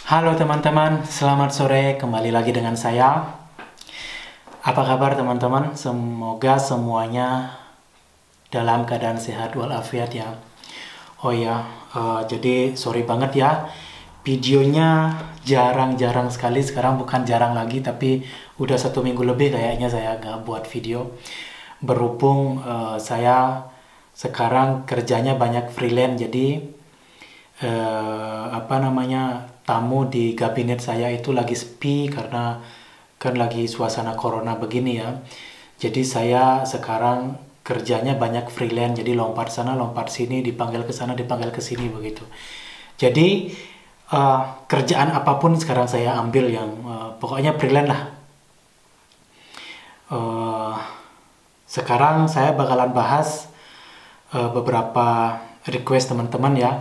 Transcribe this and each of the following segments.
Halo teman-teman, selamat sore. Kembali lagi dengan saya. Apa kabar teman-teman? Semoga semuanya dalam keadaan sehat walafiat ya. Oh ya, jadi sorry banget ya. Videonya jarang-jarang sekali. Sekarang bukan jarang lagi, tapi udah 1 minggu lebih kayaknya saya nggak buat video. Berhubung saya sekarang kerjanya banyak freelance, jadi apa namanya, tamu di kabinet saya itu lagi sepi karena kan lagi suasana corona begini ya. Jadi saya sekarang kerjanya banyak freelance, jadi lompat sana lompat sini, dipanggil ke sana dipanggil ke sini begitu. Jadi kerjaan apapun sekarang saya ambil yang pokoknya freelance lah. Eh, Sekarang saya bakalan bahas beberapa request teman-teman ya.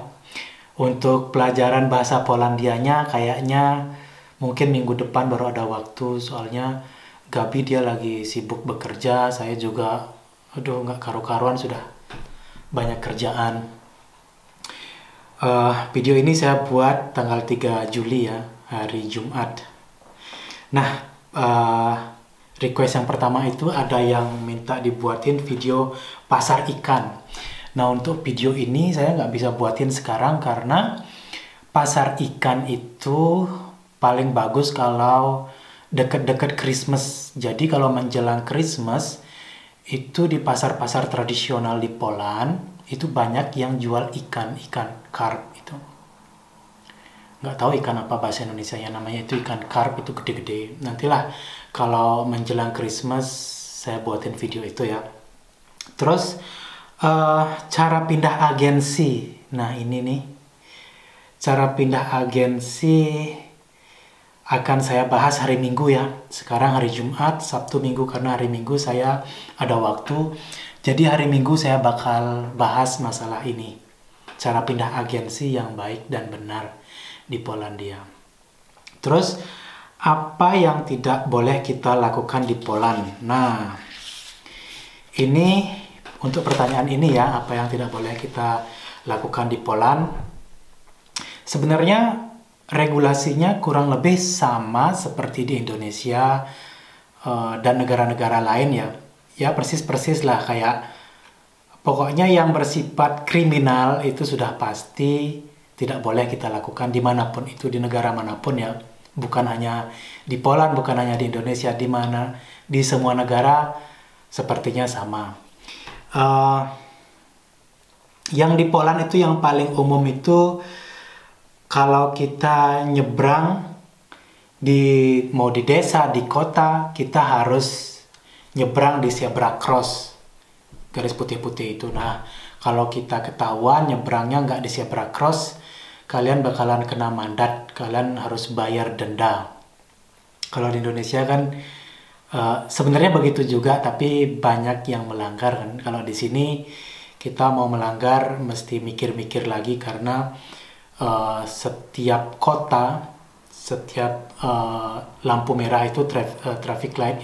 Untuk pelajaran bahasa Polandianya kayaknya mungkin minggu depan baru ada waktu, soalnya Gabi dia lagi sibuk bekerja, saya juga aduh nggak karu-karuan sudah banyak kerjaan. Video ini saya buat tanggal 3 Juli ya, hari Jumat. Nah, eh, request yang pertama itu ada yang minta dibuatin video pasar ikan. Nah, untuk video ini saya nggak bisa buatin sekarang karena pasar ikan itu paling bagus kalau deket-deket Christmas. Jadi kalau menjelang Christmas, itu di pasar-pasar tradisional di Poland, itu banyak yang jual ikan carp itu. Nggak tahu ikan apa bahasa Indonesia ya, namanya itu ikan carp, itu gede-gede. Nantilah kalau menjelang Christmas saya buatin video itu ya. Terus cara pindah agensi. Nah ini nih, cara pindah agensi akan saya bahas hari Minggu ya. Sekarang hari Jumat, Sabtu, Minggu, karena hari Minggu saya ada waktu. Jadi hari Minggu saya bakal bahas masalah ini. Cara pindah agensi yang baik dan benar di Polandia. Terus apa yang tidak boleh kita lakukan di Poland? Nah, ini untuk pertanyaan ini ya, apa yang tidak boleh kita lakukan di Poland? Sebenarnya regulasinya kurang lebih sama seperti di Indonesia dan negara-negara lain ya. Ya persis-persis lah, kayak pokoknya yang bersifat kriminal itu sudah pasti tidak boleh kita lakukan dimanapun itu, di negara manapun ya. Bukan hanya di Poland, bukan hanya di Indonesia, di mana di semua negara sepertinya sama. Yang di Poland itu yang paling umum itu kalau kita nyebrang mau di desa, di kota, kita harus nyebrang di zebra cross, garis putih-putih itu. Nah, kalau kita ketahuan nyebrangnya nggak di zebra cross, kalian bakalan kena mandat, kalian harus bayar denda. Kalau di Indonesia kan sebenarnya begitu juga, tapi banyak yang melanggar kan. Kalau di sini kita mau melanggar mesti mikir-mikir lagi karena setiap kota, setiap lampu merah itu traffic light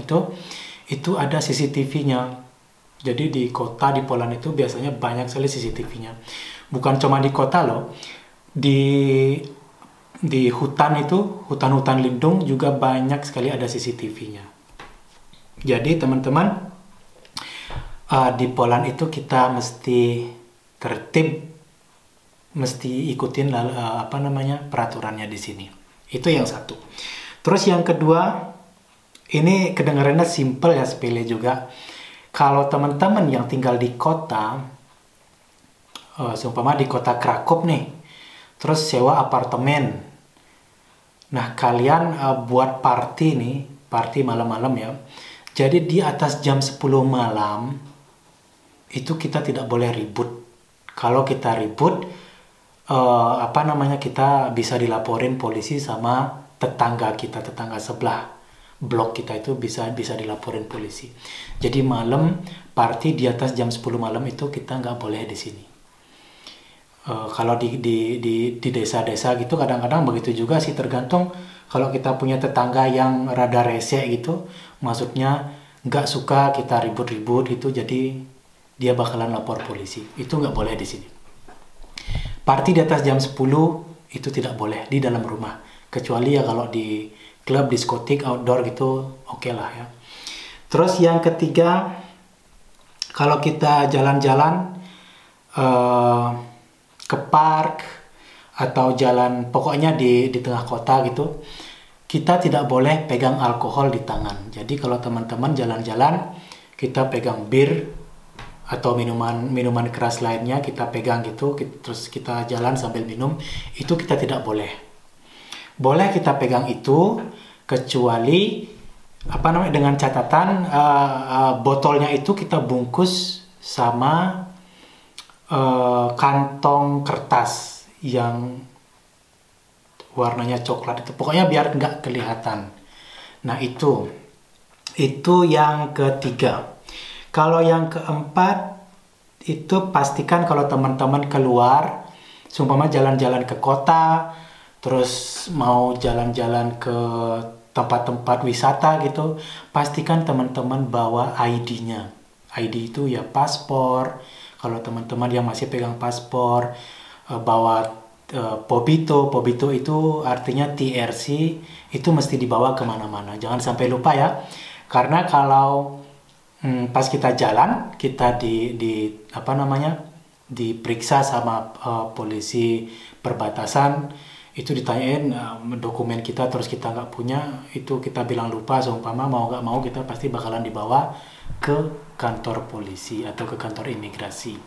itu ada CCTV-nya. Jadi di kota di Poland itu biasanya banyak sekali CCTV-nya. Bukan cuma di kota loh, di hutan itu, hutan-hutan lindung juga banyak sekali ada CCTV-nya. Jadi teman-teman, di Poland itu kita mesti tertib, mesti ikutin peraturannya di sini. Itu yang satu. Terus yang kedua, ini kedengarannya simple ya, sepele juga. Kalau teman-teman yang tinggal di kota, seumpama di kota Krakow nih, terus sewa apartemen. Nah kalian buat party malam-malam ya. Jadi di atas jam 10 malam itu kita tidak boleh ribut. Kalau kita ribut, kita bisa dilaporin polisi sama tetangga kita, tetangga sebelah blok kita itu bisa dilaporin polisi. Jadi malam party di atas jam 10 malam itu kita nggak boleh di sini. Kalau di desa-desa gitu kadang-kadang begitu juga sih, tergantung. Kalau kita punya tetangga yang rada rese gitu, maksudnya nggak suka kita ribut-ribut itu, jadi dia bakalan lapor polisi. Itu nggak boleh di sini. Party di atas jam 10 itu tidak boleh di dalam rumah. Kecuali ya kalau di klub, diskotik, outdoor gitu oke lah ya. Terus yang ketiga, kalau kita jalan-jalan ke park atau jalan pokoknya di tengah kota gitu, kita tidak boleh pegang alkohol di tangan. Jadi kalau teman-teman jalan-jalan, kita pegang bir atau minuman keras lainnya kita pegang gitu, terus kita jalan sambil minum, itu kita tidak boleh. Boleh kita pegang itu kecuali dengan catatan botolnya itu kita bungkus sama kantong kertas yang warnanya coklat itu, pokoknya biar nggak kelihatan. Nah itu yang ketiga. Kalau yang keempat itu pastikan kalau teman-teman keluar, seumpama jalan-jalan ke kota, terus mau jalan-jalan ke tempat-tempat wisata gitu, pastikan teman-teman bawa ID-nya. ID itu ya paspor. Kalau teman-teman yang masih pegang paspor, bawa Pobito. Pobito itu artinya TRC, itu mesti dibawa kemana-mana. Jangan sampai lupa ya. Karena kalau pas kita jalan, kita diperiksa sama polisi perbatasan, itu ditanyain dokumen kita, terus kita nggak punya, itu kita bilang lupa, seumpama mau nggak mau kita pasti bakalan dibawa ke kantor polisi atau ke kantor imigrasi.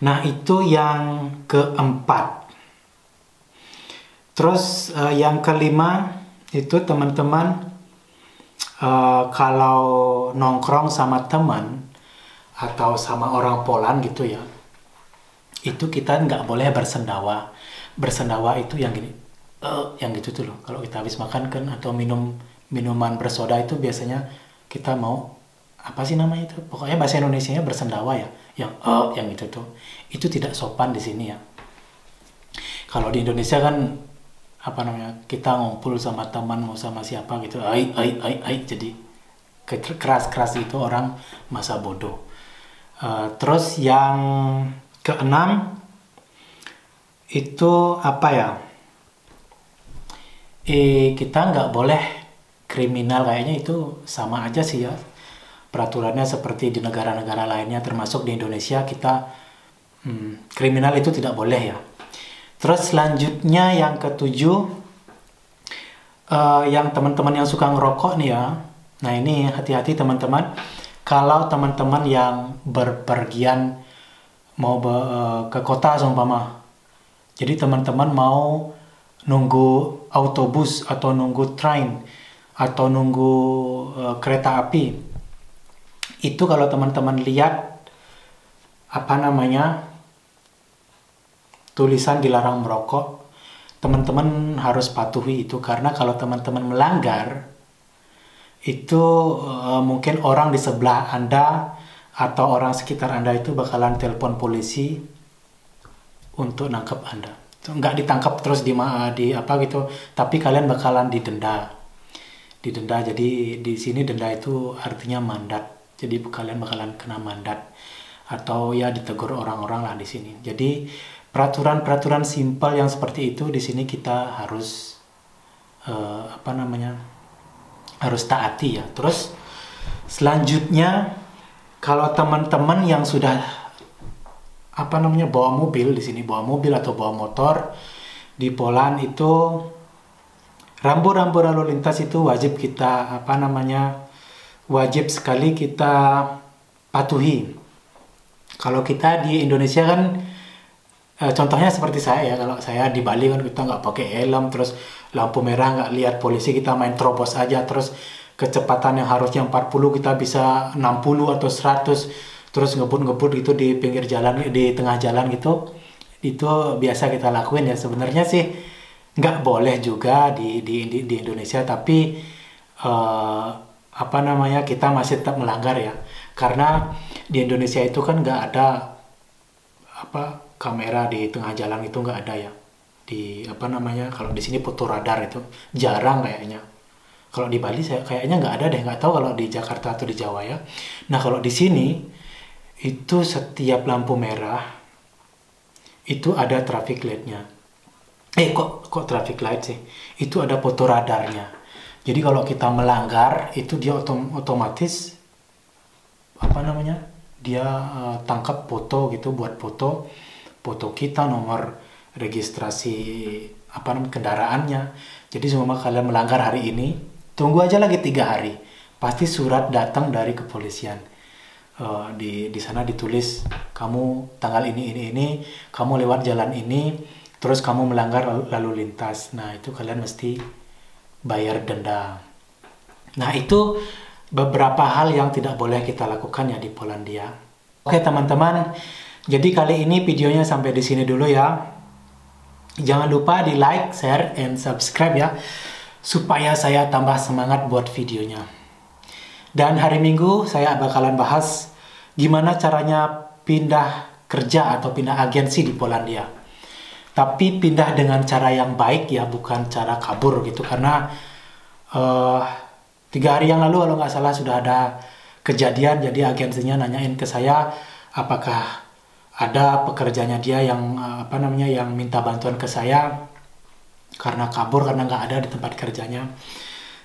Nah itu yang keempat. Terus yang kelima itu teman-teman, kalau nongkrong sama teman atau sama orang Poland gitu ya, itu kita nggak boleh bersendawa. Bersendawa itu yang gini, yang gitu tuh loh. Kalau kita habis makan kan atau minuman bersoda itu biasanya kita mau apa sih namanya itu? Pokoknya bahasa Indonesianya bersendawa ya, yang itu tuh. Itu tidak sopan di sini ya. Kalau di Indonesia kan kita ngumpul sama teman mau sama siapa gitu, jadi keras itu orang masa bodoh. Terus yang keenam itu kita nggak boleh kriminal, kayaknya itu sama aja sih ya peraturannya seperti di negara-negara lainnya, termasuk di Indonesia kita kriminal itu tidak boleh ya. Terus selanjutnya yang ketujuh, yang teman-teman yang suka ngerokok nih ya. Nah ini hati-hati teman-teman. Kalau teman-teman yang berpergian mau ke kota seumpama, jadi teman-teman mau nunggu autobus atau nunggu train atau nunggu kereta api, itu kalau teman-teman lihat tulisan dilarang merokok, teman-teman harus patuhi itu, karena kalau teman-teman melanggar itu mungkin orang di sebelah Anda atau orang sekitar Anda itu bakalan telepon polisi untuk nangkep Anda. Nggak ditangkap terus tapi kalian bakalan didenda. Jadi di sini denda itu artinya mandat. Jadi kalian bakalan kena mandat atau ya ditegur orang-orang lah di sini. Jadi peraturan-peraturan simpel yang seperti itu di sini kita harus harus taati ya. Terus selanjutnya, kalau teman-teman yang sudah bawa mobil di sini, bawa mobil atau bawa motor di Poland itu, rambu-rambu lalu lintas itu wajib kita wajib sekali kita patuhi. Kalau kita di Indonesia kan contohnya seperti saya ya, kalau saya di Bali kan kita nggak pakai helm, terus lampu merah nggak lihat polisi, kita main terobos aja, terus kecepatan yang harusnya 40 kita bisa 60 atau 100, terus ngebut-ngebut gitu di pinggir jalan, di tengah jalan gitu. Itu biasa kita lakuin ya. Sebenarnya sih nggak boleh juga di Indonesia, tapi kita masih tetap melanggar ya, karena di Indonesia itu kan nggak ada kamera di tengah jalan, itu nggak ada ya. Kalau di sini foto radar itu jarang kayaknya. Kalau di Bali saya kayaknya nggak ada deh, nggak tahu kalau di Jakarta atau di Jawa ya. Nah kalau di sini itu setiap lampu merah itu ada traffic light-nya. kok traffic light sih, itu ada foto radarnya. Jadi kalau kita melanggar itu dia otomatis apa namanya, dia tangkap foto gitu, buat foto kita, nomor registrasi apa namanya kendaraannya. Jadi semua kalian melanggar hari ini, tunggu aja lagi 3 hari, pasti surat datang dari kepolisian. Di sana ditulis kamu tanggal ini, kamu lewat jalan ini, terus kamu melanggar lalu lintas. Nah itu kalian mesti bayar denda. Nah itu beberapa hal yang tidak boleh kita lakukan ya di Polandia. Oke teman-teman, jadi kali ini videonya sampai di sini dulu ya. Jangan lupa di like, share, and subscribe ya, supaya saya tambah semangat buat videonya. Dan hari Minggu saya bakalan bahas gimana caranya pindah kerja atau pindah agensi di Polandia. Tapi pindah dengan cara yang baik ya, bukan cara kabur gitu. Karena 3 hari yang lalu kalau nggak salah sudah ada kejadian, jadi agensinya nanyain ke saya apakah ada pekerjanya dia yang yang minta bantuan ke saya karena kabur, karena nggak ada di tempat kerjanya.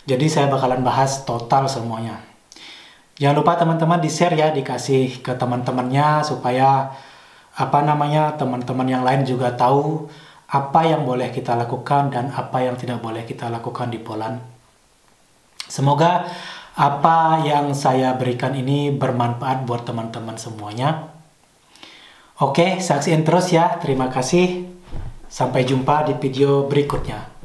Jadi saya bakalan bahas total semuanya. Jangan lupa teman-teman di-share ya, dikasih ke teman-temannya supaya teman-teman yang lain juga tahu apa yang boleh kita lakukan dan apa yang tidak boleh kita lakukan di Poland. Semoga apa yang saya berikan ini bermanfaat buat teman-teman semuanya. Oke, saksiin terus ya. Terima kasih. Sampai jumpa di video berikutnya.